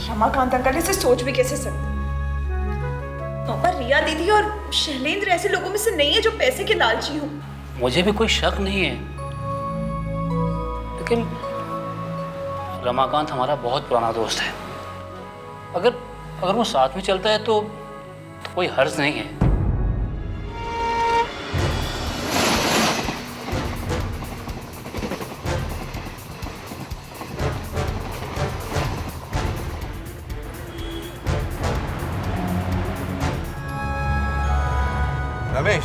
Ramakant uncle इसे सोच भी कैसे सकते? पापा, रिया दीदी और शैलेंद्र ऐसे लोगों में से नहीं है जो पैसे के लालची हो। मुझे भी कोई शक नहीं है, लेकिन रमाकांत हमारा बहुत पुराना दोस्त है। अगर वो साथ में चलता है तो कोई हर्ज नहीं है। रमेश,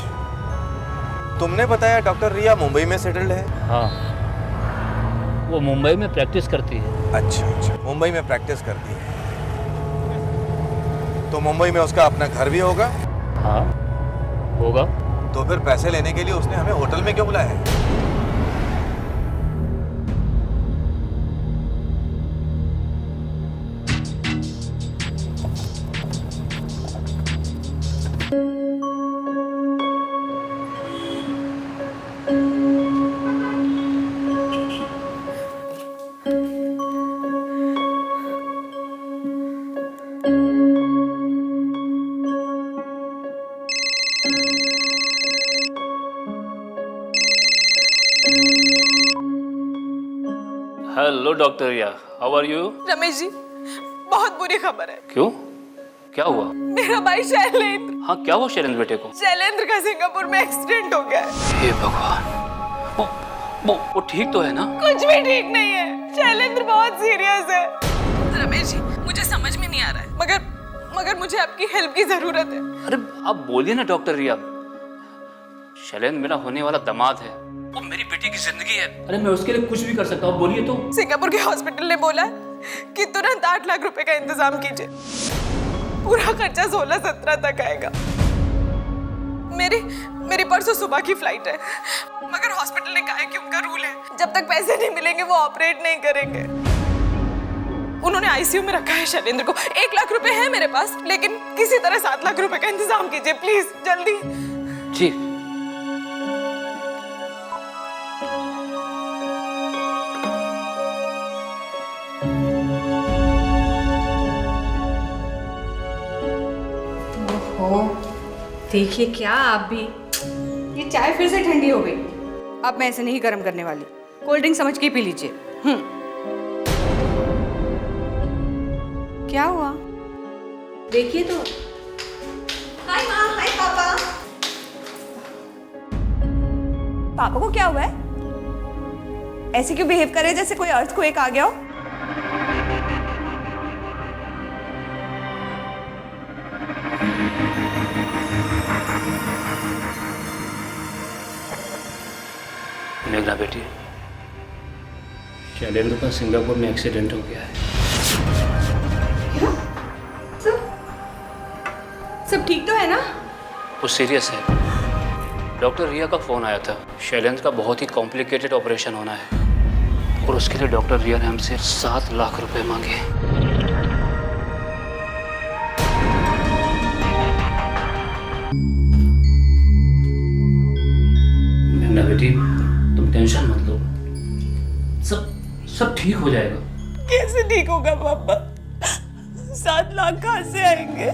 तुमने बताया डॉक्टर रिया मुंबई में सेटल्ड है? हाँ, वो मुंबई में प्रैक्टिस करती है। अच्छा, मुंबई में प्रैक्टिस करती है तो मुंबई में उसका अपना घर भी होगा? हाँ, होगा। तो फिर पैसे लेने के लिए उसने हमें होटल में क्यों बुलाया है? Hello doctor Riya, how are you? Ramesh ji, बहुत बुरी खबर है। क्यों, क्या हुआ? मेरा भाई शैलेंद्र। हाँ, क्या हुआ शैलेंद्र बेटे को? शैलेंद्र का सिंगापुर में एक्सीडेंट हो गया है। हे भगवान, वो ठीक तो है ना? कुछ भी ठीक नहीं है। शैलेंद्र बहुत सीरियस है। रमेश जी, मुझे समझ में नहीं आ रहा है, मगर मुझे आपकी हेल्प की जरूरत है। अरे आप बोलिए ना डॉक्टर रिया। शैलेंद्र मेरा होने वाला दामाद है, वो मेरी बेटी की जिंदगी है। अरे मैं उसके लिए कुछ भी कर सकता हूँ, बोलिए तो। सिंगापुर के हॉस्पिटल ने बोला कि तुरंत 8 लाख रुपए का इंतजाम कीजिए। पूरा खर्चा 16-17 तक आएगा। मेरी परसों सुबह की फ्लाइट है, मगर हॉस्पिटल ने कहा है कि उनका रूल है, जब तक पैसे नहीं मिलेंगे वो ऑपरेट नहीं करेंगे। उन्होंने आईसीयू में रखा है शैलेंद्र को। 1 लाख रुपए है मेरे पास, लेकिन किसी तरह 7 लाख रुपए का इंतजाम कीजिए प्लीज, जल्दी। जी। देखिए क्या आप भी, ये चाय फिर से ठंडी हो गई। अब मैं ऐसे नहीं गर्म करने वाली, कोल्ड ड्रिंक समझ के पी लीजिए। क्या हुआ, देखिए तो। हाय माँ, हाय पापा। पापा को क्या हुआ है? ऐसे क्यों बिहेव कर रहे हैं जैसे कोई अर्थक्वेक आ गया हो? मेघना बेटी, शैलेंद्र का सिंगापुर में एक्सीडेंट हो गया है। सब ठीक तो है ना? वो सीरियस है। डॉक्टर रिया का फोन आया था, शैलेंद्र का बहुत ही कॉम्प्लिकेटेड ऑपरेशन होना है और उसके लिए डॉक्टर रिया ने हमसे 7 लाख रुपए मांगे। मेघना बेटी, तुम टेंशन मत लो, सब ठीक हो जाएगा। कैसे ठीक होगा पापा? 7 लाख कहाँ से आएंगे?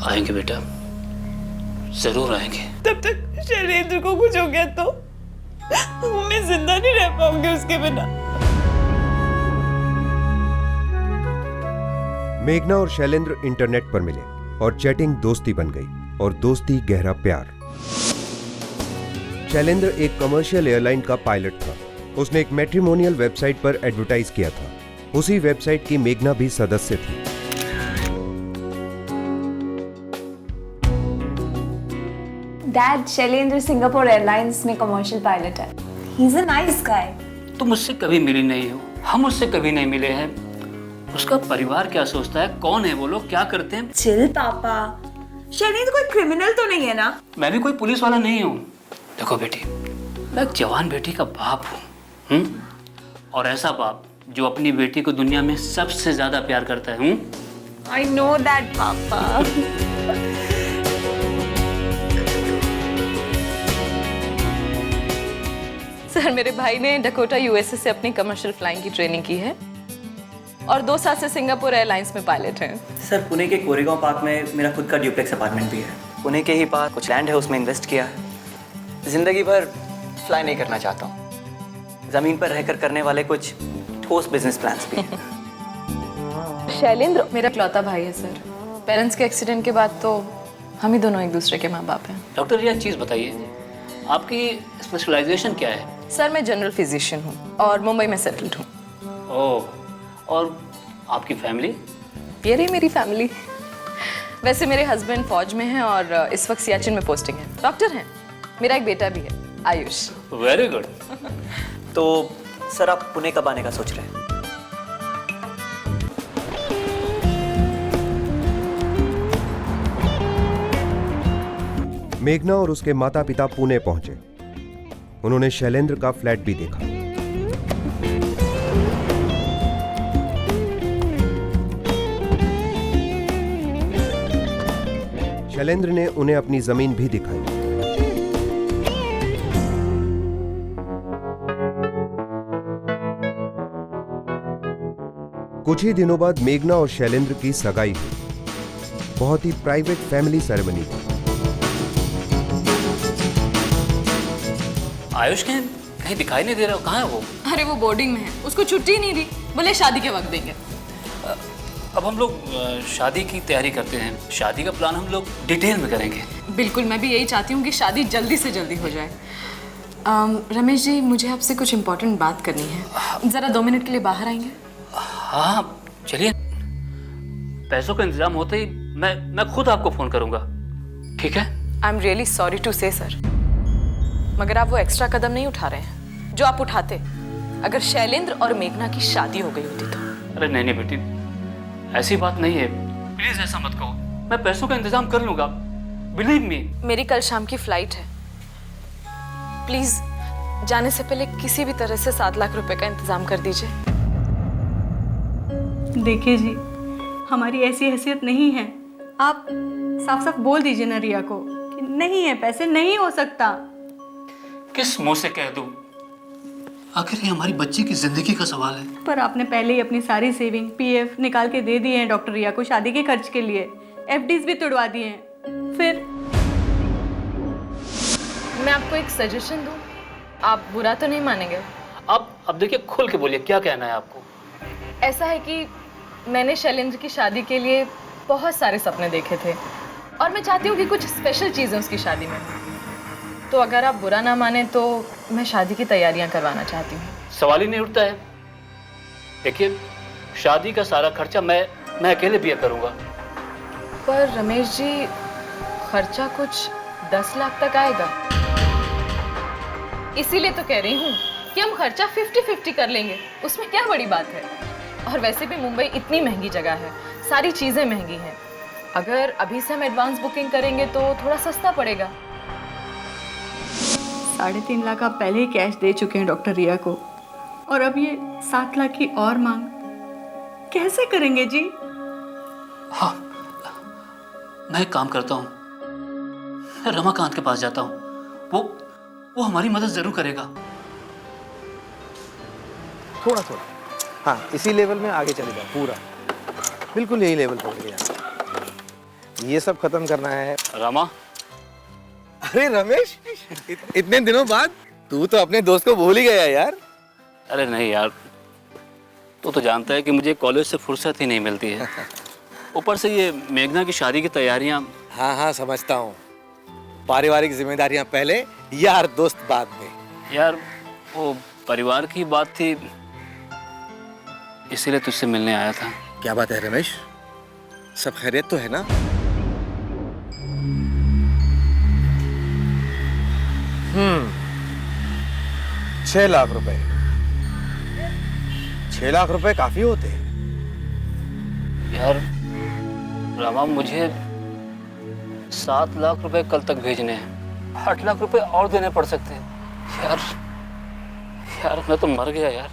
आएंगे बेटा, जरूर आएंगे। तब तक शैलेंद्र को कुछ हो गया तो मैं जिंदा नहीं रह पाऊंगी उसके बिना। मेघना और शैलेंद्र इंटरनेट पर मिले और चैटिंग दोस्ती बन गई और दोस्ती गहरा प्यार। शैलेंद्र एक कमर्शियल एयरलाइन का पायलट था। उसने एक मैट्रिमोनियल वेबसाइट पर एडवर्टाइज किया था। उसी वेबसाइट की मेघना भी सदस्य थी। डैड, शैलेंद्र सिंगापुर एयरलाइंस में कमर्शियल पायलट है। He is a nice guy. तुम मुझसे कभी मिली नहीं हो, हम उससे कभी नहीं मिले हैं। उसका परिवार क्या सोचता है, कौन है वो लोग, क्या करते हैं? चिल पापा, शैलेंद्र कोई क्रिमिनल तो नहीं है ना? मैं भी कोई पुलिस वाला नहीं हूँ। देखो बेटी, मैं एक जवान बेटी का बाप हूँ, और ऐसा बाप जो अपनी बेटी को दुनिया में सबसे ज्यादा प्यार करता है। आई नो दैट पापा। सर मेरे भाई ने डकोटा यूएसए से अपनी कमर्शियल फ्लाइंग की ट्रेनिंग की है और 2 साल से सिंगापुर एयरलाइंस में पायलट हैं। सर पुणे के कोरेगांव पार्क में मेरा खुद का ड्यूप्लेक्स अपार्टमेंट भी है। पुणे के ही पास कुछ लैंड है, उसमें इन्वेस्ट किया है। जिंदगी भर फ्लाई नहीं करना चाहता हूँ। ज़मीन पर रहकर करने वाले कुछ ठोस बिजनेस प्लान्स भी हैं। शैलेंद्र मेरा इकलौता भाई है सर। पेरेंट्स के एक्सीडेंट के बाद तो हम ही दोनों एक दूसरे के माँ बाप हैं। डॉक्टर ये चीज़ बताइए, आपकी स्पेशलाइजेशन क्या है? सर मैं जनरल फिजिशियन हूँ और मुंबई में सेटल्ड हूँ। ओह, और आपकी फैमिली? ये रही मेरी फैमिली। वैसे मेरे हस्बैंड फौज में हैं और इस वक्त सियाचिन में पोस्टिंग है। डॉक्टर हैं। मेरा एक बेटा भी है, आयुष। Very good. तो सर आप पुणे कब आने का सोच रहे हैं? मेघना और उसके माता पिता पुणे पहुंचे। उन्होंने शैलेंद्र का फ्लैट भी देखा। शैलेंद्र ने उन्हें अपनी जमीन भी दिखाई। कुछ ही दिनों बाद मेघना और शैलेंद्र की सगाई हुई। बहुत ही प्राइवेट फैमिली सेरेमनी थी। आयुष कहीं दिखाई नहीं दे रहा, कहाँ है वो? अरे वो बोर्डिंग में है, उसको छुट्टी नहीं दी, बोले शादी के वक्त देंगे। अब हम लोग शादी की तैयारी करते हैं। शादी का प्लान हम लोग डिटेल में करेंगे। बिल्कुल, मैं भी यही चाहती हूँ कि शादी जल्दी से जल्दी हो जाए। रमेश जी, मुझे आपसे कुछ इम्पोर्टेंट बात करनी है। ज़रा 2 मिनट के लिए बाहर आएंगे? हाँ चलिए। पैसों का इंतजाम होते ही मैं खुद आपको फ़ोन करूँगा, ठीक है? I am really sorry to say sir, मगर आप वो एक्स्ट्रा कदम नहीं उठा रहे हैं जो आप उठाते अगर शैलेंद्र और मेघना की शादी हो गई होती तो। अरे नहीं बेटी, ऐसी बात नहीं है। प्लीज ऐसा मत कहो। मैं पैसों का इंतजाम कर लूंगा, बिलीव मी। मेरी कल शाम की फ्लाइट है। प्लीज जाने से पहले किसी भी तरह से 7 लाख रुपए का इंतजाम कर दीजिए। देखिए जी, हमारी ऐसी हैसियत नहीं है। आप साफ साफ बोल दीजिए ना रिया को कि नहीं है, पैसे नहीं हो सकता। किस मुंह से कह दूं? आखिर ये हमारी बच्ची की जिंदगी का सवाल है। पर आपने पहले ही अपनी सारी सेविंग पीएफ निकाल के दे दिए हैं डॉक्टर रिया को शादी के खर्च के लिए। एफडीज भी तुड़वा दिए हैं। फिर मैं आपको एक सजेशन दूं, आप बुरा तो नहीं मानेंगे? अब देखिए, खुल के बोलिए, क्या कहना है आपको? ऐसा है कि मैंने शैलेंद्र की शादी के लिए बहुत सारे सपने देखे थे और मैं चाहती हूँ कि कुछ स्पेशल चीज़ें उसकी शादी में। तो अगर आप बुरा ना माने तो मैं शादी की तैयारियां करवाना चाहती हूँ। सवाल ही नहीं उठता है। देखिए, शादी का सारा खर्चा मैं अकेले भी करूँगा। पर रमेश जी, खर्चा कुछ 10 लाख तक आएगा। इसीलिए तो कह रही हूँ कि हम खर्चा 50-50 कर लेंगे, उसमें क्या बड़ी बात है। और वैसे भी मुंबई इतनी महंगी जगह है, सारी चीज़ें महंगी हैं। अगर अभी से हम एडवांस बुकिंग करेंगे तो थोड़ा सस्ता पड़ेगा। 3.5 लाख आप पहले ही कैश दे चुके हैं डॉक्टर रिया को, और अब ये 7 लाख की और मांग कैसे करेंगे जी? हाँ, मैं एक काम करता हूँ, मैं रमाकांत के पास जाता हूँ। वो हमारी मदद जरूर करेगा। थोड़ा थोड़ा, हाँ इसी लेवल में आगे चले जाओ। पूरा बिल्कुल यही लेवल पकड़ लिया। ये सब खत्म करना है। रमा, अरे रमेश, इतने दिनों बाद तू तो अपने दोस्त को भूल ही गया यार। अरे नहीं यार, तू तो जानता है कि मुझे कॉलेज से फुर्सत ही नहीं मिलती है। ऊपर से ये मेघना की शादी की तैयारियां। हाँ हाँ समझता हूँ। पारिवारिक जिम्मेदारियां पहले, यार दोस्त बाद में। यार वो परिवार की बात थी, इसीलिए तुझसे मिलने आया था। क्या बात है रमेश, सब खैरियत तो है ना? 6 लाख रुपए। 6 लाख रुपए काफी होते हैं यार रमा, मुझे 7 लाख रुपए कल तक भेजने हैं। 8 लाख रुपए और देने पड़ सकते हैं। यार मैं तो मर गया यार।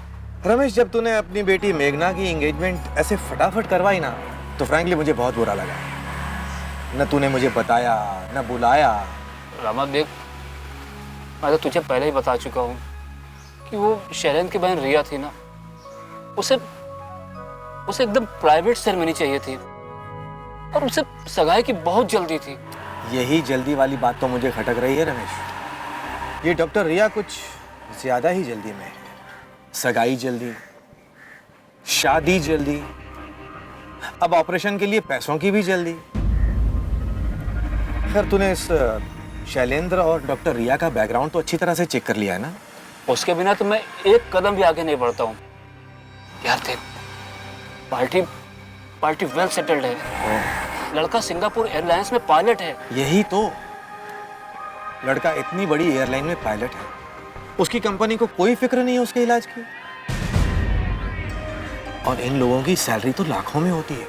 रमेश, जब तूने अपनी बेटी मेघना की एंगेजमेंट ऐसे फटाफट करवाई ना, तो फ्रैंकली मुझे बहुत बुरा लगा। न तूने मुझे बताया, न बुलाया। रमा देख, मैं तो तुझे पहले ही बता चुका हूँ कि वो शैलेंद्र की बहन रिया थी ना, उसे एकदम प्राइवेट सेरेमनी चाहिए थी और उसे सगाई की बहुत जल्दी थी। यही जल्दी वाली बात तो मुझे खटक रही है रमेश। ये डॉक्टर रिया कुछ ज्यादा ही जल्दी में है। सगाई जल्दी, शादी जल्दी, अब ऑपरेशन के लिए पैसों की भी जल्दी। खैर तूने इस शैलेंद्र और डॉक्टर रिया का बैकग्राउंड तो अच्छी तरह से चेक कर लिया है ना? उसके बिना तो मैं एक कदम भी आगे नहीं बढ़ता हूँ। यार देख, पार्टी वेल सेटल्ड है। लड़का सिंगापुर एयरलाइंस में पायलट है। यही तो, लड़का इतनी बड़ी एयरलाइन में पायलट है, उसकी कंपनी को कोई फिक्र नहीं है उसके इलाज की। और इन लोगों की सैलरी तो लाखों में होती है,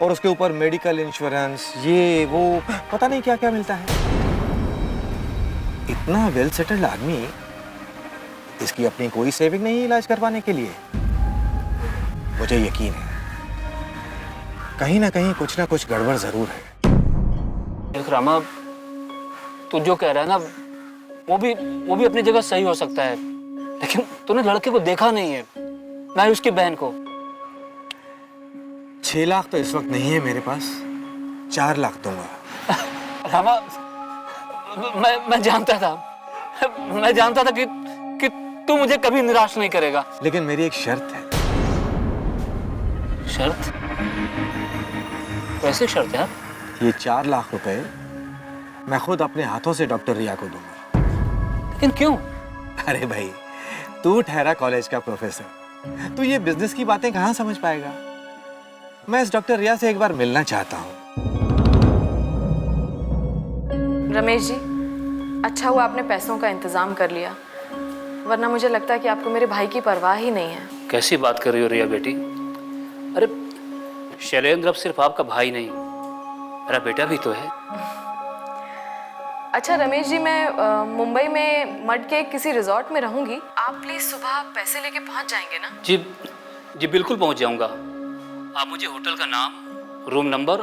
और उसके ऊपर मेडिकल इंश्योरेंस, ये वो पता नहीं क्या क्या मिलता है। इतना वेल सेटल्ड आदमी, इसकी अपनी कोई सेविंग नहीं है इलाज करवाने के लिए। मुझे यकीन है कहीं ना कहीं कुछ ना कुछ गड़बड़ जरूर है। देख रामा, तू जो कह रहा है ना, वो भी अपनी जगह सही हो सकता है, लेकिन तूने लड़के को देखा नहीं है, ना ही उसकी बहन को। 6 लाख तो इस वक्त नहीं है मेरे पास, 4 लाख दूंगा। रामा, मैं जानता था कि तू मुझे कभी निराश नहीं करेगा। लेकिन मेरी एक शर्त है। शर्त? कैसी शर्त है? ये 4 लाख रुपए मैं खुद अपने हाथों से डॉक्टर रिया को दूंगा। लेकिन क्यों? अरे भाई, तू ठहरा कॉलेज का प्रोफेसर, तू ये बिजनेस की बातें कहाँ समझ पाएगा। मैं इस डॉक्टर रिया से एक बार मिलना चाहता हूँ। रमेश जी, अच्छा हुआ आपने पैसों का इंतजाम कर लिया, वरना मुझे लगता है कि आपको मेरे भाई की परवाह ही नहीं है। कैसी बात कर रही हो रिया बेटी? अरे शैलेंद्र अब सिर्फ आपका भाई नहीं, मेरा बेटा भी तो है। अच्छा रमेश जी, मैं मुंबई में मड के किसी रिजॉर्ट में रहूंगी, आप प्लीज सुबह पैसे लेके पहुंच जाएंगे ना? जी बिल्कुल पहुंच जाऊंगा। आप मुझे होटल का नाम, रूम नंबर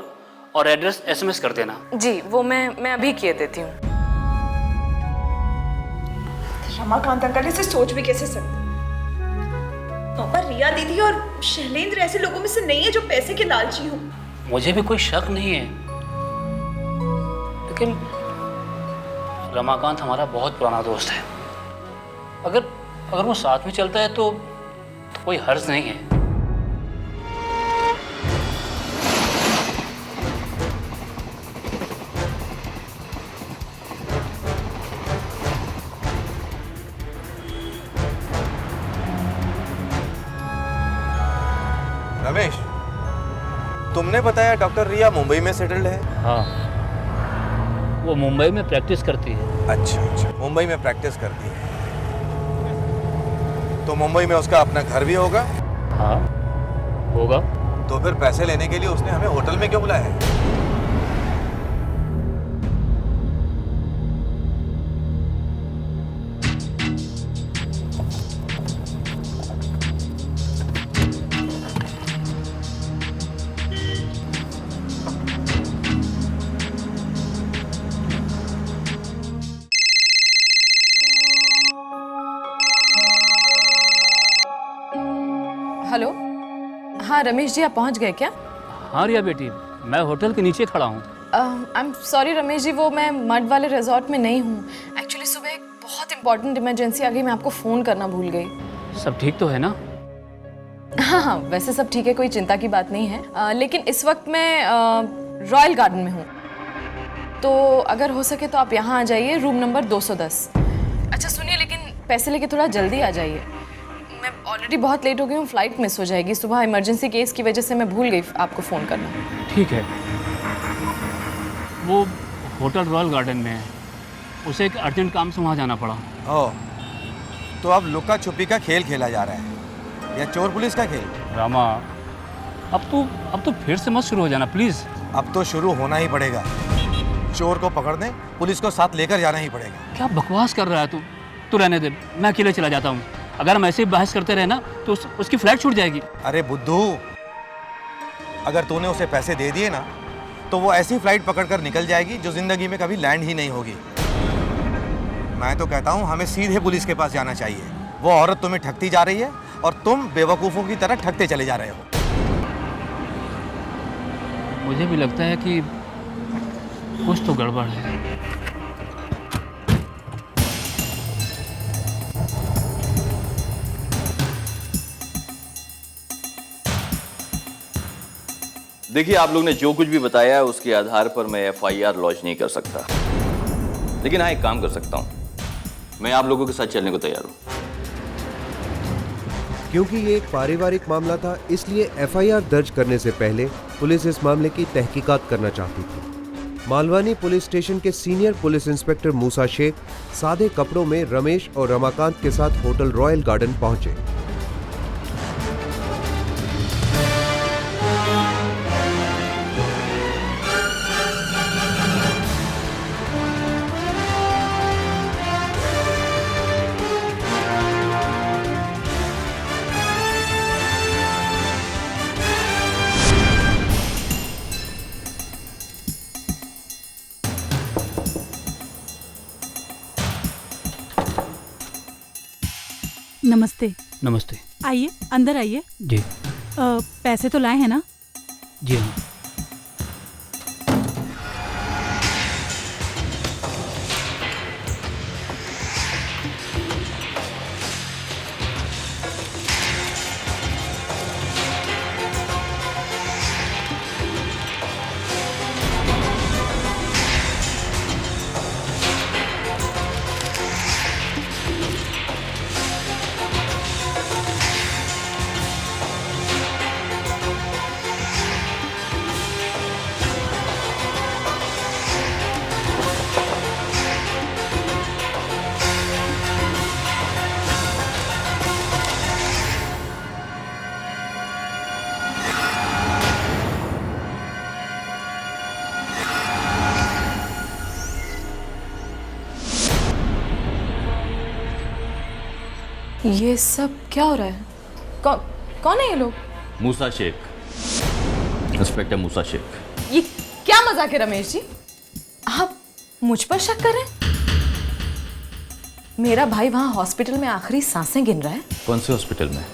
और एड्रेस SMS कर देना। जी, वो मैं अभी किए देती हूँ। रमाकांत अंकल इसे सोच भी कैसे सकते? पापा, रिया दीदी और शैलेंद्र ऐसे लोगों में से नहीं है जो पैसे के लालची हो। मुझे भी कोई शक नहीं है, लेकिन रमाकांत हमारा बहुत पुराना दोस्त है। अगर वो साथ में चलता है तो कोई हर्ज नहीं है। रमेश, तुमने बताया डॉक्टर रिया मुंबई में सेटल्ड है? हाँ, वो मुंबई में प्रैक्टिस करती है। अच्छा, मुंबई में प्रैक्टिस करती है, तो मुंबई में उसका अपना घर भी होगा? हाँ होगा। तो फिर पैसे लेने के लिए उसने हमें होटल में क्यों बुलाया है? हेलो, हाँ रमेश जी, आप पहुंच गए क्या? हाँ रिया बेटी, मैं होटल के नीचे खड़ा हूँ। I am sorry Ramesh ji, वो मैं मड वाले रिजॉर्ट में नहीं हूँ। एक्चुअली सुबह एक बहुत इंपॉर्टेंट इमरजेंसी आ गई, मैं आपको फ़ोन करना भूल गई। सब ठीक तो है ना? हाँ, वैसे सब ठीक है, कोई चिंता की बात नहीं है। लेकिन इस वक्त मैं रॉयल गार्डन में हूँ, तो अगर हो सके तो आप यहाँ आ जाइए, रूम नंबर 210। अच्छा सुनिए, लेकिन पैसे लेके थोड़ा जल्दी आ जाइए, मैं ऑलरेडी बहुत लेट हो गई हूँ, फ्लाइट मिस हो जाएगी। सुबह इमरजेंसी केस की वजह से मैं भूल गई आपको फ़ोन करना। ठीक है। वो होटल रॉयल गार्डन में है, उसे एक अर्जेंट काम से वहाँ जाना पड़ा। ओह, तो अब लुका छुपी का खेल खेला जा रहा है या चोर पुलिस का खेल? रामा, अब तू फिर से मत शुरू हो जाना प्लीज़। अब तो शुरू होना ही पड़ेगा। चोर को पकड़ने पुलिस को साथ लेकर जाना ही पड़ेगा। क्या बकवास कर रहा है तू रहने दे, मैं अकेले चला जाता हूँ। अगर हम ऐसे ही बहस करते रहे ना तो उसकी फ्लाइट छूट जाएगी। अरे बुद्धू, अगर तूने उसे पैसे दे दिए ना तो वो ऐसी फ्लाइट पकड़कर निकल जाएगी जो जिंदगी में कभी लैंड ही नहीं होगी। मैं तो कहता हूँ हमें सीधे पुलिस के पास जाना चाहिए। वो औरत तुम्हें ठगती जा रही है और तुम बेवकूफ़ों की तरह ठगते चले जा रहे हो। मुझे भी लगता है कि कुछ तो गड़बड़ है। देखिए, आप लोग ने जो कुछ भी बताया है उसके आधार पर मैं FIR लॉन्च नहीं कर सकता, लेकिन हाँ एक काम कर सकता हूँ, मैं आप लोगों के साथ चलने को तैयार हूँ। क्योंकि ये एक पारिवारिक मामला था, इसलिए FIR दर्ज करने से पहले पुलिस इस मामले की तहकीकात करना चाहती थी। मालवानी पुलिस स्टेशन के सीनियर पुलिस इंस्पेक्टर मूसा शेख सादे कपड़ों में रमेश और रमाकांत के साथ होटल रॉयल गार्डन पहुंचे। नमस्ते। नमस्ते। आइए, अंदर आइए। जी। पैसे तो लाए हैं ना? जी हाँ। ये सब क्या हो रहा है? कौन है ये लोग? मूसा शेख, इंस्पेक्टर मूसा शेख। ये क्या मजाक है रमेश जी? आप मुझ पर शक कर रहे हैं? मेरा भाई वहां हॉस्पिटल में आखिरी सांसें गिन रहा है। कौन से हॉस्पिटल में?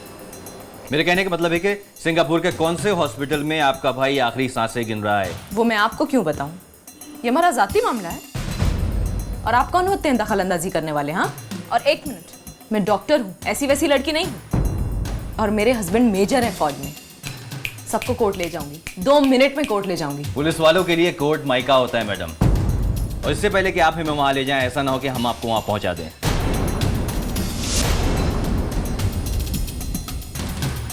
मेरे कहने का मतलब है कि सिंगापुर के कौन से हॉस्पिटल में आपका भाई आखिरी सांसें गिन रहा है? वो मैं आपको क्यों बताऊं? ये हमारा जाती मामला है। और आप कौन होते हैं दखल अंदाजी करने वाले? हाँ, और एक मिनट, मैं डॉक्टर हूँ, ऐसी वैसी लड़की नहीं हूँ। और मेरे हस्बैंड मेजर है फौज में। सबको कोर्ट ले जाऊंगी, 2 मिनट में कोर्ट ले जाऊंगी। पुलिस वालों के लिए कोर्ट मायका होता है मैडम, और इससे पहले कि आप हमें वहां ले जाएं, ऐसा ना हो कि हम आपको वहां पहुंचा दें।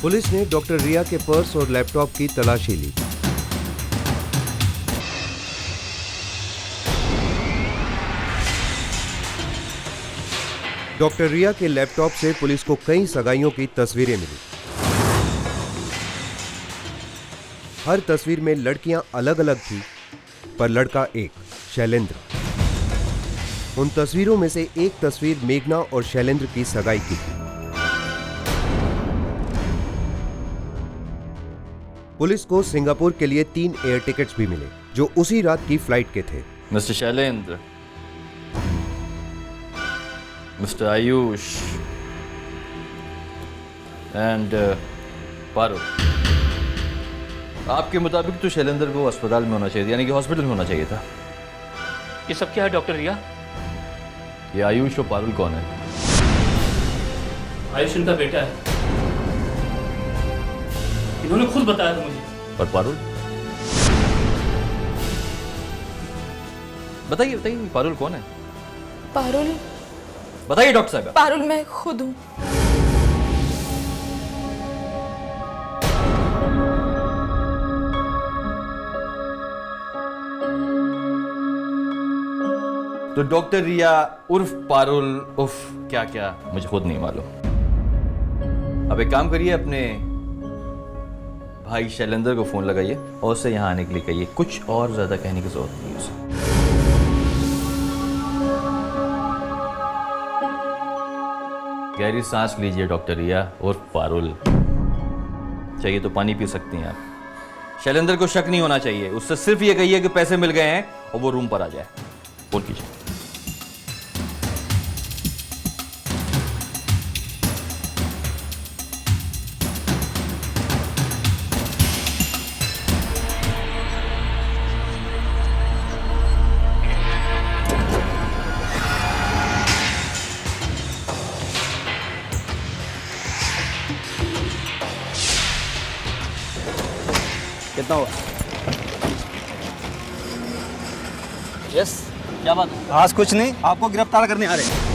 पुलिस ने डॉक्टर रिया के पर्स और लैपटॉप की तलाशी ली। डॉक्टर रिया के लैपटॉप से पुलिस को कई सगाइयों की तस्वीरें मिली। हर तस्वीर में लड़कियां अलग अलग थी, पर लड़का एक, शैलेंद्र। उन तस्वीरों में से एक तस्वीर मेघना और शैलेंद्र की सगाई की थी। पुलिस को सिंगापुर के लिए 3 एयर टिकट्स भी मिले, जो उसी रात की फ्लाइट के थे। Mister Shailendra, mister Ayush and Parul, आपके मुताबिक तो शैलेंद्र को अस्पताल में होना चाहिए, यानी कि हॉस्पिटल में होना चाहिए था। ये सब क्या है डॉक्टर रिया? ये आयुष और पारुल कौन है? आयुष इनका बेटा है, इन्होंने खुद बताया था मुझे। और पारुल? बताइए बताइए, पारुल कौन है? पारुल? बताइए डॉक्टर साहब। पारुल मैं खुद हूँ। तो डॉक्टर रिया उर्फ पारुल उर्फ क्या क्या मुझे खुद नहीं मालूम। अब एक काम करिए, अपने भाई शैलेंद्र को फोन लगाइए और उससे यहाँ आने के लिए कहिए। कुछ और ज्यादा कहने की जरूरत नहीं है उसे। गहरी सांस लीजिए डॉक्टर रिया उर्फ पारुल। चाहिए तो पानी पी सकती हैं आप। शैलेंद्र को शक नहीं होना चाहिए, उससे सिर्फ ये कहिए कि पैसे मिल गए हैं और वो रूम पर आ जाए। फोन कीजिए। कितना हुआ? यस, क्या बात है? खास कुछ नहीं, आपको गिरफ्तार करने आ रहे हैं।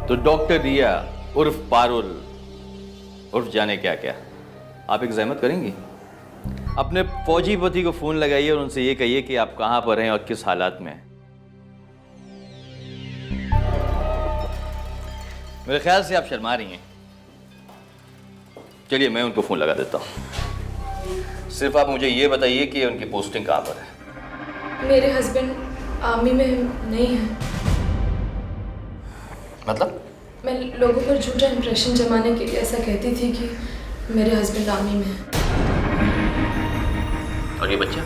तो डॉक्टर रिया उर्फ पारुल उर्फ जाने क्या क्या, आप एक ज़हमत करेंगी? अपने फौजी पति को फोन लगाइए और उनसे ये कहिए कि आप कहां पर हैं और किस हालात में हैं। मेरे ख्याल से आप शर्मा रही हैं। चलिए मैं उनको फोन लगा देता हूं। सिर्फ आप मुझे ये बताइए कि उनकी पोस्टिंग कहां पर है। मेरे हस्बैंड आर्मी में नहीं है। मतलब? मैं लोगों पर झूठा इंप्रेशन जमाने के लिए ऐसा कहती थी कि मेरे हस्बैंड आर्मी में है। और ये बच्चा?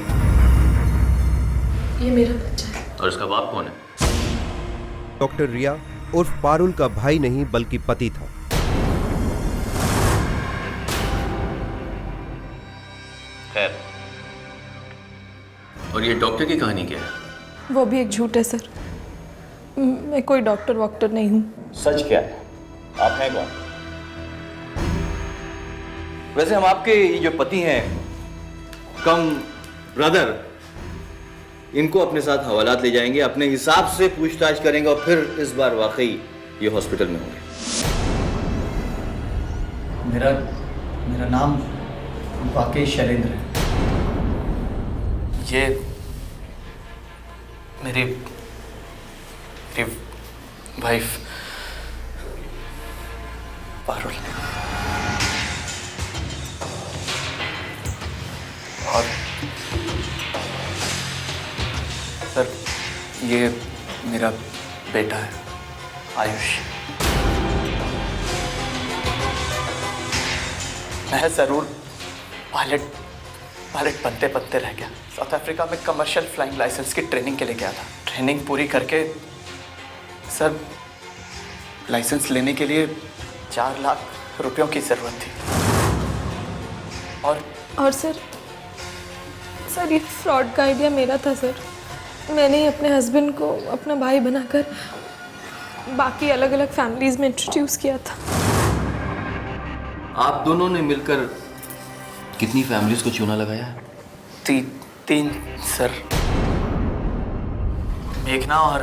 ये मेरा बच्चा है। और इसका बाप कौन है? डॉक्टर रिया उर्फ पारुल का भाई नहीं बल्कि पति था। खैर, और ये डॉक्टर की कहानी क्या है? वो भी एक झूठ है सर। मैं कोई डॉक्टर वॉक्टर नहीं हूँ। सच क्या है? आप हैं कौन? वैसे हम आपके ये जो पति हैं कम ब्रदर, इनको अपने साथ हवालात ले जाएंगे, अपने हिसाब से पूछताछ करेंगे और फिर इस बार वाकई ये हॉस्पिटल में होंगे। मेरा नाम वाकई शैलेंद्र है। ये मेरी वाइफ पारुल और सर ये मेरा बेटा है आयुष। मैं ज़रूर पायलट बनते बनते रह गया। साउथ अफ्रीका में कमर्शियल फ्लाइंग लाइसेंस की ट्रेनिंग के लिए गया था। ट्रेनिंग पूरी करके सर लाइसेंस लेने के लिए 4 लाख रुपयों की ज़रूरत थी। और सर ये फ्रॉड का आइडिया मेरा था सर। मैंने ही अपने हस्बैंड को अपना भाई बनाकर बाकी अलग अलग फैमिलीज में इंट्रोड्यूस किया था। आप दोनों ने मिलकर कितनी फैमिलीज को चूना लगाया है? 3 सर। मेघना और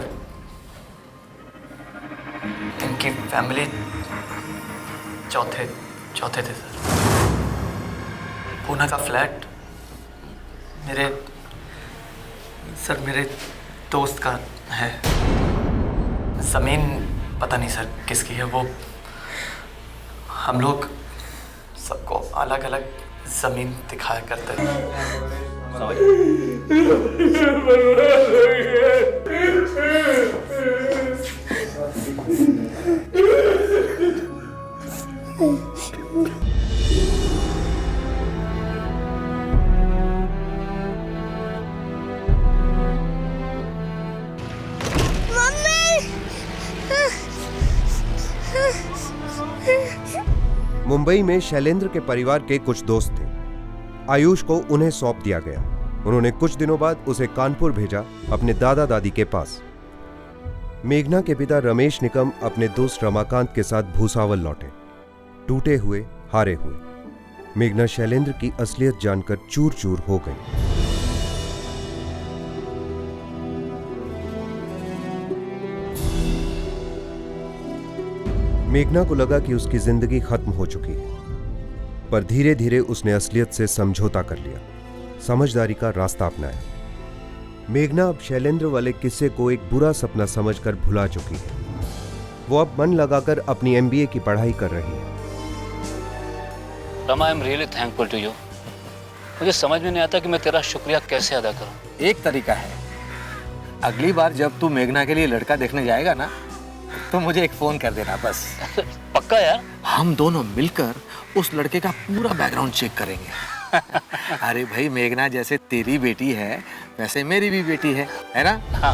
इनकी फैमिली चौथे थे सर। पूना का फ्लैट मेरे दोस्त का है। ज़मीन पता नहीं सर किसकी है। वो हम लोग सबको अलग अलग ज़मीन दिखाया करते थे। मुंबई में शैलेंद्र के परिवार के कुछ दोस्त थे। आयुष को उन्हें सौंप दिया गया। उन्होंने कुछ दिनों बाद उसे कानपुर भेजा अपने दादा दादी के पास। मेघना के पिता रमेश निकम अपने दोस्त रमाकांत के साथ भूसावल लौटे, टूटे हुए, हारे हुए। मेघना शैलेंद्र की असलियत जानकर चूर चूर हो गई। मेघना को लगा कि उसकी जिंदगी खत्म हो चुकी है, पर धीरे धीरे उसने असलियत से समझौता कर लिया, समझदारी का रास्ता अपनाया। मेघना अब शैलेंद्र वाले किस्से को एक बुरा सपना समझकर भुला चुकी है। वो अब मन लगाकर अपनी MBA की पढ़ाई कर रही है। Rama, I am really thankful to you. मुझे समझ में नहीं आता कि मैं तेरा शुक्रिया कैसे अदा करूं। एक तरीका है, अगली बार जब तू मेघना के लिए लड़का देखने जाएगा ना, तो मुझे एक फोन कर देना बस। पक्का यार? हम दोनों मिलकर उस लड़के का पूरा बैकग्राउंड चेक करेंगे। अरे भाई, मेघना जैसे तेरी बेटी है वैसे मेरी भी बेटी है ना? हाँ।